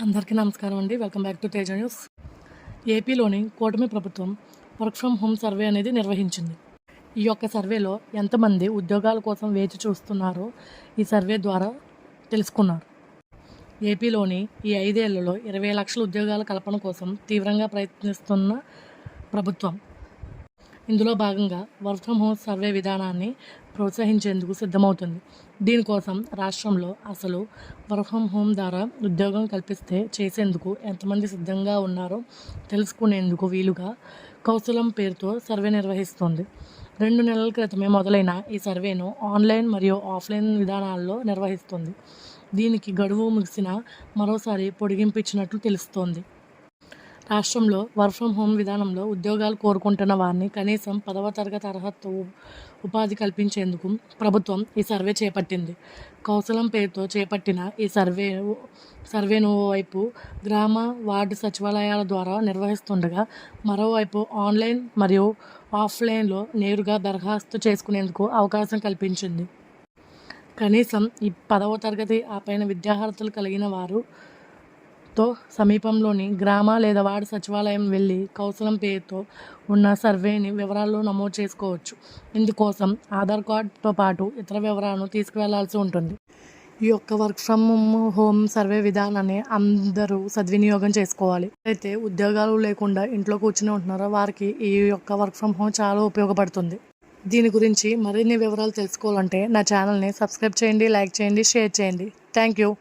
అందరికీ నమస్కారం అండి. Welcome back to Teja news. ఏపీలోని కూటమి ప్రభుత్వం వర్క్ ఫ్రమ్ హోమ్ సర్వే అనేది నిర్వహించింది. ఈ యొక్క సర్వేలో ఎంతమంది ఉద్యోగాల కోసం వేచి చూస్తున్నారో ఈ సర్వే ద్వారా తెలుసుకున్నారు. ఏపీలోని ఈ 5 ఏళ్లలో 20 లక్షల ఉద్యోగాల కల్పన కోసం తీవ్రంగా ప్రయత్నిస్తున్న ప్రభుత్వం ఇందులో భాగంగా వర్క్ ఫ్రమ్ హోమ్ సర్వే విధానాన్ని ప్రోత్సహించేందుకు సిద్ధమవుతుంది. దీనికోసం రాష్ట్రంలో అసలు వర్క్ ఫ్రమ్ హోమ్ ద్వారా ఉద్యోగం కల్పిస్తే చేసేందుకు ఎంతమంది సిద్ధంగా ఉన్నారో తెలుసుకునేందుకు వీలుగా కౌశలం పేరుతో సర్వే నిర్వహిస్తోంది. 2 నెలల క్రితమే మొదలైన ఈ సర్వేను ఆన్లైన్ మరియు ఆఫ్లైన్ విధానాల్లో నిర్వహిస్తుంది. దీనికి గడువు ముగిసిన మరోసారి పొడిగింపు ఇచ్చినట్లు తెలుస్తోంది. రాష్ట్రంలో వర్క్ ఫ్రమ్ హోమ్ విధానంలో ఉద్యోగాలు కోరుకుంటున్న వారిని కనీసం 10వ తరగతి అర్హత ఉపాధి కల్పించేందుకు ప్రభుత్వం ఈ సర్వే చేపట్టింది. కౌశలం పేరుతో చేపట్టిన ఈ సర్వేను ఓవైపు గ్రామ వార్డు సచివాలయాల ద్వారా నిర్వహిస్తుండగా మరోవైపు ఆన్లైన్ మరియు ఆఫ్లైన్లో నేరుగా దరఖాస్తు చేసుకునేందుకు అవకాశం కల్పించింది. కనీసం ఈ 10వ తరగతి ఆ పైన విద్యార్హతలు కలిగిన వారుతో సమీపంలోని గ్రామ లేదా వార్డు సచివాలయం వెళ్ళి కౌశలం పేరుతో ఉన్న సర్వేని వివరాలు నమోదు చేసుకోవచ్చు. ఇందుకోసం ఆధార్ కార్డుతో పాటు ఇతర వివరాలను తీసుకువెళ్లాల్సి ఉంటుంది. ఈ యొక్క వర్క్ ఫ్రమ్ హోమ్ సర్వే విధానాన్ని అందరూ సద్వినియోగం చేసుకోవాలి. అయితే ఉద్యోగాలు లేకుండా ఇంట్లో కూర్చుని ఉంటున్నారో వారికి ఈ యొక్క వర్క్ ఫ్రమ్ హోమ్ చాలా ఉపయోగపడుతుంది. దీని గురించి మరిన్ని వివరాలు తెలుసుకోవాలంటే నా ఛానల్ని సబ్స్క్రైబ్ చేయండి, లైక్ చేయండి, షేర్ చేయండి. Thank you.